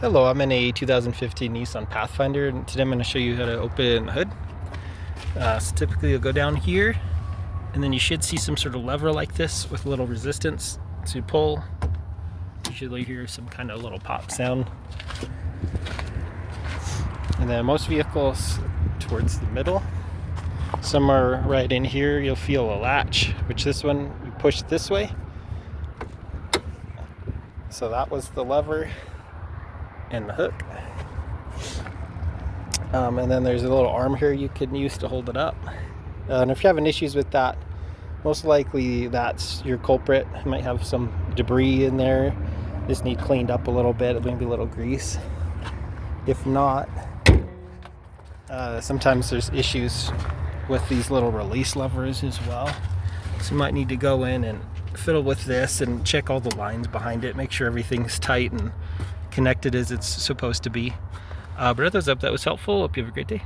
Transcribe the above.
Hello, I'm in a 2015 Nissan Pathfinder, and today I'm going to show you how to open the hood. So typically you'll go down here, and then you should see some sort of lever like this with a little resistance to pull. Usually hear some kind of little pop sound. And then most vehicles towards the middle. Some are right in here, you'll feel a latch, which this one you push this way. So that was the lever and the hook. And then there's a little arm here you can use to hold it up. And if you're having issues with that, most likely that's your culprit. You might have some debris in there. Just need cleaned up a little bit, maybe a little grease. If not, sometimes there's issues with these little release levers as well. So you might need to go in and fiddle with this and check all the lines behind it, make sure everything's tight and connected as it's supposed to be. But otherwise, I hope that was helpful. Hope you have a great day.